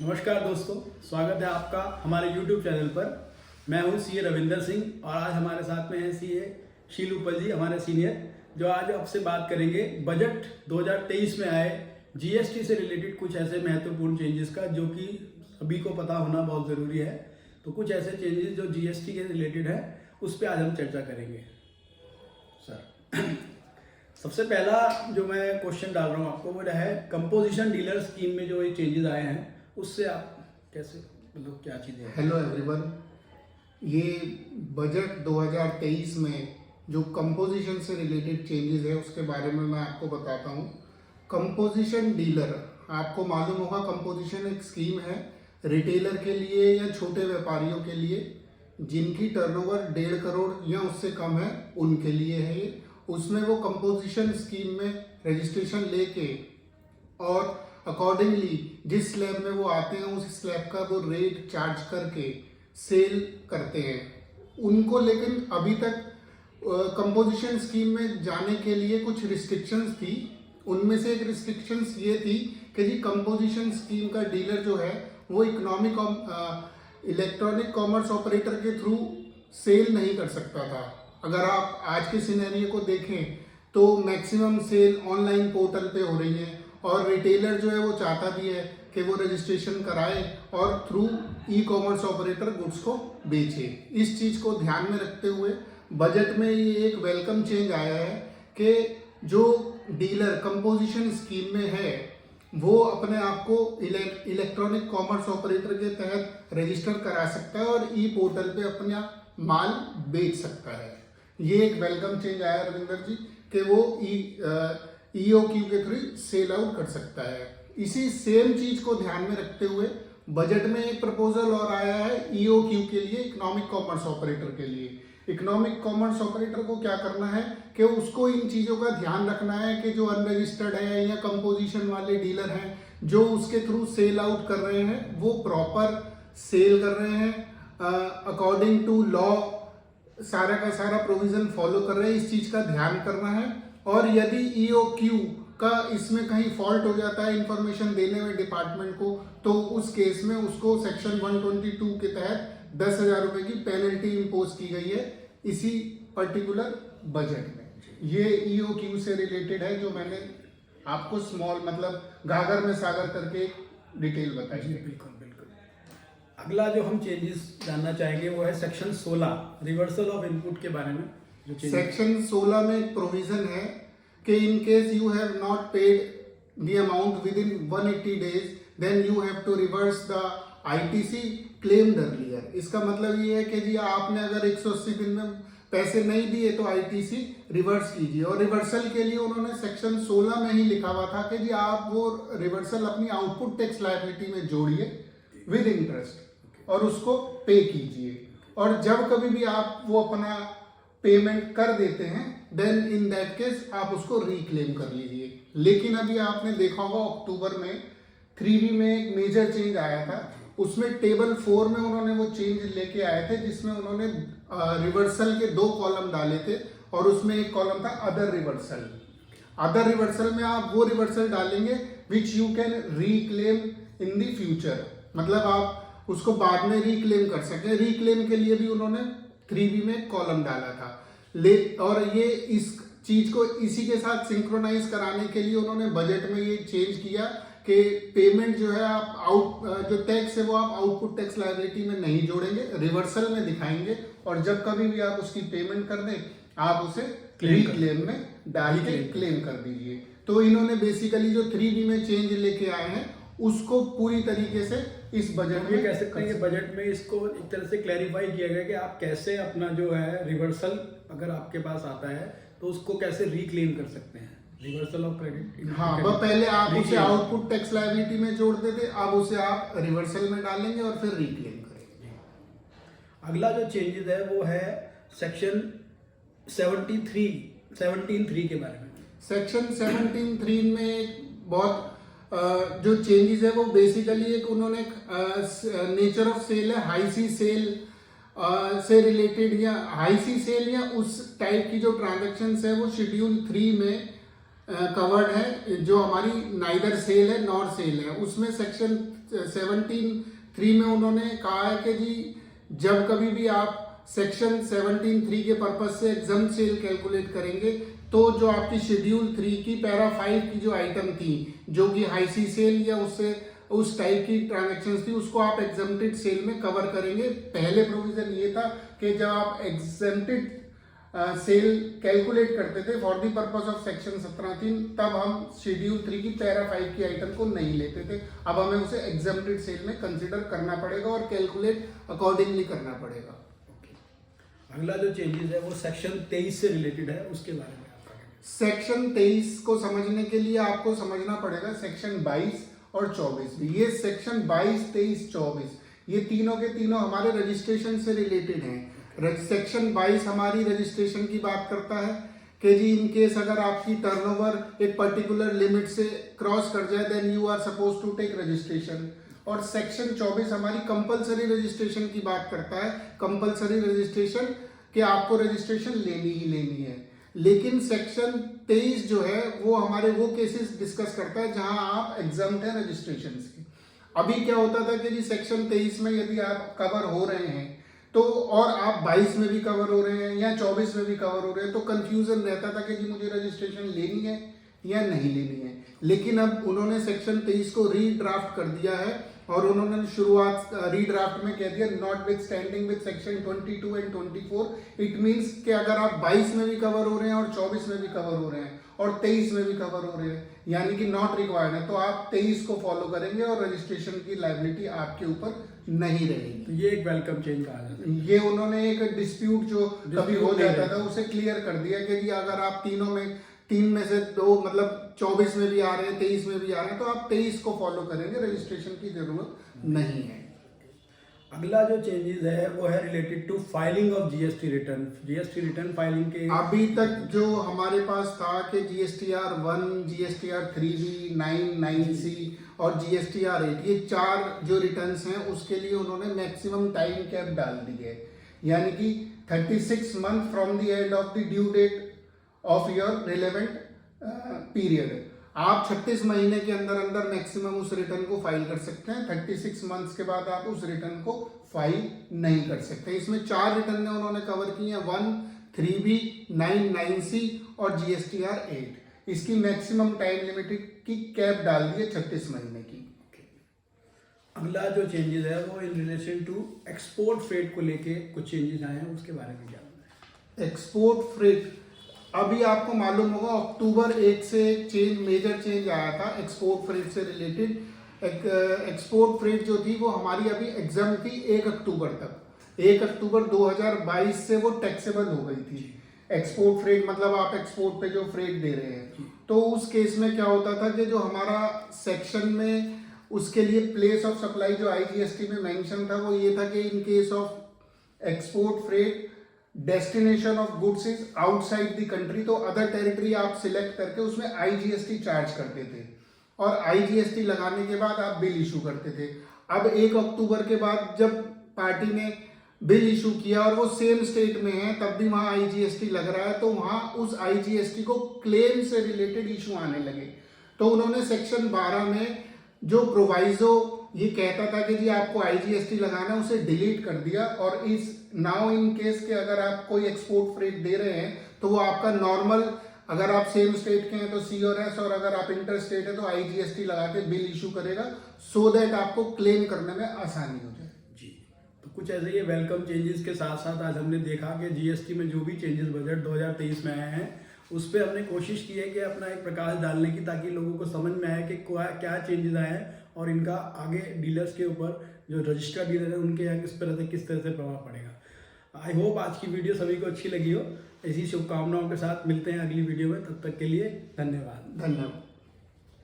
नमस्कार दोस्तों, स्वागत है आपका हमारे YouTube चैनल पर। मैं हूं सीए रविंदर सिंह और आज हमारे साथ में हैं सीए शीलूपल जी, हमारे सीनियर, जो आज आपसे बात करेंगे बजट 2023 में आए जीएसटी से रिलेटेड कुछ ऐसे महत्वपूर्ण चेंजेस का, जो कि सभी को पता होना बहुत ज़रूरी है। तो कुछ ऐसे चेंजेस जो जीएसटी के रिलेटेड है, उस पर आज हम चर्चा करेंगे। सर, सबसे पहला जो मैं क्वेश्चन डाल रहा हूँ आपको, वो है कंपोजिशन डीलर स्कीम में जो ये चेंजेस आए हैं, उससे आप कैसे, मतलब क्या चीज़ें हैं? हेलो एवरीवन, ये बजट 2023 में जो कंपोजिशन से रिलेटेड चेंजेस है उसके बारे में मैं आपको बताता हूँ। कंपोजिशन डीलर, आपको मालूम होगा कंपोजिशन एक स्कीम है रिटेलर के लिए या छोटे व्यापारियों के लिए जिनकी टर्नओवर 1.5 करोड़ या उससे कम है, उनके लिए है ये। उसमें वो कंपोजिशन स्कीम में रजिस्ट्रेशन लेके और अकॉर्डिंगली जिस स्लैब में वो आते हैं उस स्लैब का वो रेट चार्ज करके सेल करते हैं उनको। लेकिन अभी तक कंपोजिशन स्कीम में जाने के लिए कुछ रिस्ट्रिक्शंस थी। उनमें से एक रिस्ट्रिक्शंस ये थी कि जी कंपोजिशन स्कीम का डीलर जो है वो इलेक्ट्रॉनिक कॉमर्स ऑपरेटर के थ्रू सेल नहीं कर सकता था। अगर आप आज के सिनेरियो को देखें तो मैक्सिमम सेल ऑनलाइन पोर्टल पे हो रही है और रिटेलर जो है वो चाहता भी है कि वो रजिस्ट्रेशन कराए और through e commerce operator goods को बेचे। इस चीज़ को ध्यान में रखते हुए बजट में ये एक वेलकम चेंज आया है कि जो डीलर कंपोजिशन स्कीम में है वो अपने आप को इलेक्ट्रॉनिक कॉमर्स ऑपरेटर के तहत रजिस्टर करा सकता है और ई पोर्टल पे अपना माल बेच सकता है। ये एक वेलकम चेंज आया रविंदर जी कि वो ईओक्यू के थ्रू सेल आउट कर सकता है। इसी सेम चीज को ध्यान में रखते हुए बजट में एक प्रपोजल और आया है ईओक्यू के लिए, इकोनॉमिक कॉमर्स ऑपरेटर के लिए। इकोनॉमिक कॉमर्स ऑपरेटर को क्या करना है कि उसको इन चीजों का ध्यान रखना है कि जो अनरजिस्टर्ड है या कंपोजिशन वाले डीलर हैं जो उसके थ्रू सेल आउट कर रहे हैं वो प्रॉपर सेल कर रहे हैं, अकॉर्डिंग टू लॉ सारा का सारा प्रोविजन फॉलो कर रहे हैं। इस चीज का ध्यान करना है। और यदि ईओक्यू का इसमें कहीं फॉल्ट हो जाता है इंफॉर्मेशन देने में डिपार्टमेंट को, तो उस केस में उसको सेक्शन 122 के तहत 10,000 रुपए की पेनल्टी इम्पोज की गई है इसी पर्टिकुलर बजट में। ये ईओक्यू से रिलेटेड है जो मैंने आपको स्मॉल मतलब गागर में सागर करके डिटेल बताई है। बिल्कुल बिल्कुल। अगला जो हम चेंजेस जानना चाहेंगे वो है सेक्शन 16 रिवर्सल ऑफ इनपुट के बारे में। सेक्शन 16 में एक प्रोविजन है कि in case you have not paid the amount within 180 days then you have to reverse the ITC claimed earlier. इसका मतलब ये है कि जी आपने अगर 180 दिन में पैसे नहीं दिए तो आईटीसी रिवर्स कीजिए। और रिवर्सल के लिए उन्होंने सेक्शन 16 में ही लिखा हुआ था कि जी आप वो रिवर्सल अपनी आउटपुट टैक्स लायबिलिटी में जोड़िए विद इंटरेस्ट और उसको पे कीजिए। और जब कभी भी आप वो अपना पेमेंट कर देते हैं देन इन दैट केस आप उसको रिक्लेम कर लीजिए। लेकिन अभी आपने देखा होगा अक्टूबर में 3B में एक मेजर चेंज आया था। उसमें टेबल 4 में उन्होंने वो चेंज लेके आए थे जिसमें उन्होंने रिवर्सल के 2 कॉलम डाले थे और उसमें एक कॉलम था अदर रिवर्सल। अदर रिवर्सल में आप वो रिवर्सल डालेंगे which you can reclaim in the future, मतलब आप उसको बाद में रिक्लेम कर सके। रिक्लेम के लिए भी उन्होंने 3B में कॉलम डाला था। और ये इस चीज को इसी के साथ सिंक्रोनाइज कराने के लिए उन्होंने बजट में ये चेंज किया कि पेमेंट जो है आप जो टैक्स है वो आप आउटपुट टैक्स लायबिलिटी में नहीं जोड़ेंगे, रिवर्सल में दिखाएंगे और जब कभी भी आप उसकी पेमेंट कर दें आप उसे रिक्लेम में डाल के क्लेम कर दीजिए। तो इन्होंने बेसिकली जो 3B में चेंज लेके आए हैं उसको पूरी तरीके से इस बजट में कह सकते हैं कि बजट में इसको एक तरह से क्लैरिफाई किया गया कि आप कैसे अपना जो है रिवर्सल अगर आपके पास आता है तो उसको कैसे रिक्लेम कर सकते हैं, रिवर्सल ऑफ क्रेडिट। हाँ, वह पहले आप उसे आउटपुट टैक्स लायबिलिटी में जोड़ते थे, अब उसे आप रिवर्सल में डालेंगे और फिर रिक्लेम करेंगे। अगला जो चेंजेस है वो है सेक्शन 17(3) के बारे में। सेक्शन 17(3) में एक बहुत जो चेंजेस है वो बेसिकली एक उन्होंने नेचर ऑफ सेल है हाई सी सेल से रिलेटेड या हाई सी सेल या उस टाइप की जो ट्रांजैक्शंस है वो शेड्यूल 3 में कवर्ड है, जो हमारी नाइदर सेल है नॉर सेल है। उसमें सेक्शन 17(3) में उन्होंने कहा है कि जी जब कभी भी आप सेक्शन 17(3) के पर्पज से एग्जाम सेल कैलकुलेट करेंगे तो जो आपकी शेड्यूल 3 की पैरा 5 की जो आइटम थी, जो कि हाई सी सेल या उससे उस टाइप की ट्रांजैक्शंस थी, उसको आप एग्जम्प्टेड सेल में कवर करेंगे। पहले प्रोविजन ये था कि जब आप एग्जम्प्टेड सेल कैलकुलेट करते थे for the purpose of section 17(3), तब हम शेड्यूल 3 की पैरा 5 की आइटम को नहीं लेते थे। अब हमें उसे एग्जम्प्टेड सेल में कंसिडर करना पड़ेगा और कैलकुलेट अकॉर्डिंगली करना पड़ेगा। अगला जो चेंजेस है वो सेक्शन 23 से रिलेटेड है, उसके बारे में आपका क्या? सेक्शन 23 को समझने के लिए आपको समझना पड़ेगा सेक्शन 22 और 24 भी। ये सेक्शन 22, 23, 24 ये तीनों के तीनों हमारे रजिस्ट्रेशन से रिलेटेड हैं। सेक्शन 22 हमारी रजिस्ट्रेशन की बात करता है कि जी इन केस अगर आपकी टर्नओवर एक पर्टिकुलर लिमिट से क्रॉस कर जाए then you are suppose to take registration. और सेक्शन 24 हमारी कंपलसरी रजिस्ट्रेशन की बात करता है। कंपलसरी रजिस्ट्रेशन कि आपको रजिस्ट्रेशन लेनी ही लेनी है। लेकिन सेक्शन 23 जो है वो हमारे वो केसेस डिस्कस करता है जहां आप एग्जम्प्ट है रजिस्ट्रेशन के। अभी क्या होता था कि जी सेक्शन 23 में यदि आप कवर हो रहे हैं तो और आप 22 में भी कवर हो रहे हैं या 24 में भी कवर हो रहे हैं तो कंफ्यूजन रहता था कि जी मुझे रजिस्ट्रेशन लेनी है या नहीं लेनी है। लेकिन अब उन्होंने सेक्शन 23 को रीड्राफ्ट कर दिया है और उन्होंने शुरुआत रीड्राफ्ट में कह दिया not with standing with section 22 and 24। It means कि अगर आप 22 में भी कवर हो रहे हैं और 24 में भी कवर हो रहे हैं और 23 में भी कवर हो रहे हैं यानी कि नॉट रिक्वायर्ड है, तो आप 23 को फॉलो करेंगे और रजिस्ट्रेशन की लायबिलिटी आपके ऊपर नहीं रहेगी। तो ये एक वेलकम चेंज कहा जाता है। ये उन्होंने एक डिस्प्यूट जो कभी हो जाता था उसे क्लियर कर दिया कि जी अगर आप तीन में से दो मतलब 24 में भी आ रहे हैं 23 में भी आ रहे हैं तो आप 23 को फॉलो करेंगे, रजिस्ट्रेशन की जरूरत नहीं है। अगला जो चेंजेस है वो है related to filing of GST return. GST return filing के अभी तक जो हमारे पास था कि GSTR 1, GSTR 3B, 9, 9C और GSTR 8 ये 4 जो रिटर्न्स हैं उसके लिए उन्होंने मैक्सिमम टाइम कैप डाल दी है। यानी कि 36 month from the end of the due date of your relevant period. आप 36 महीने के अंदर अंदर मैक्सिमम उस रिटर्न को फाइल कर सकते हैं। 36 मंथ्स के बाद आप उस रिटर्न को फाइल नहीं कर सकते। इसमें 4 रिटर्न उन्होंने कवर की हैं, 1, 3B, 9, 9C और GSTR 8। इसकी मैक्सिमम टाइम लिमिट की कैप डाल दी है 36 महीने की। अगला जो चेंजेस है वो in relation to export freight को लेके कुछ चेंजेस आए हैं, उसके बारे में क्या बताएं? एक्सपोर्ट फ्रेट अभी आपको मालूम होगा अक्टूबर 1 से एक मेजर चेंज आया था एक्सपोर्ट फ्रेट से रिलेटेड। एक्सपोर्ट फ्रेट जो थी वो हमारी अभी एग्जाम थी 1 अक्टूबर तक। 1 अक्टूबर 2022 से वो टैक्सेबल हो गई थी। एक्सपोर्ट फ्रेट मतलब आप एक्सपोर्ट पे जो फ्रेट दे रहे हैं, तो उस केस में क्या होता था कि जो हमारा सेक्शन में उसके लिए प्लेस ऑफ सप्लाई जो IGST में मेंशन था वो ये था कि in case of export freight destination of goods is outside the country, तो अदर टेरिटरी आप सिलेक्ट करके उसमें IGST चार्ज करते थे और IGST लगाने के बाद आप बिल इशू करते थे। अब 1 अक्टूबर के बाद जब पार्टी ने बिल इशू किया और वो सेम स्टेट में है तब भी वहां IGST लग रहा है, तो वहां उस IGST को क्लेम से रिलेटेड इशू आने लगे। तो उन्होंने सेक्शन 12 में जो प्रोवाइजो ये कहता था कि जी आपको IGST लगाना है उसे डिलीट कर दिया और इस नाउ इन केस के अगर आप कोई एक्सपोर्ट फ्रेट दे रहे हैं तो वो आपका नॉर्मल, अगर आप सेम स्टेट के हैं तो C और S और अगर आप इंटर स्टेट है तो IGST लगा के बिल इशू करेगा सो दैट आपको क्लेम करने में आसानी हो जाए। जी, तो कुछ ऐसे ये वेलकम चेंजेस के साथ साथ आज हमने देखा कि GST में जो भी चेंजेस बजट 2023 में आए हैं उस पर हमने कोशिश की है कि अपना एक प्रकाश डालने की, ताकि लोगों को समझ में आए कि क्या चेंजेस आए हैं और इनका आगे डीलर्स के ऊपर जो रजिस्टर्ड डीलर है उनके यहाँ किस तरह से प्रभाव पड़ेगा। आई होप आज की वीडियो सभी को अच्छी लगी हो। इसी शुभकामनाओं के साथ मिलते हैं अगली वीडियो में, तब तक के लिए धन्यवाद। धन्यवाद।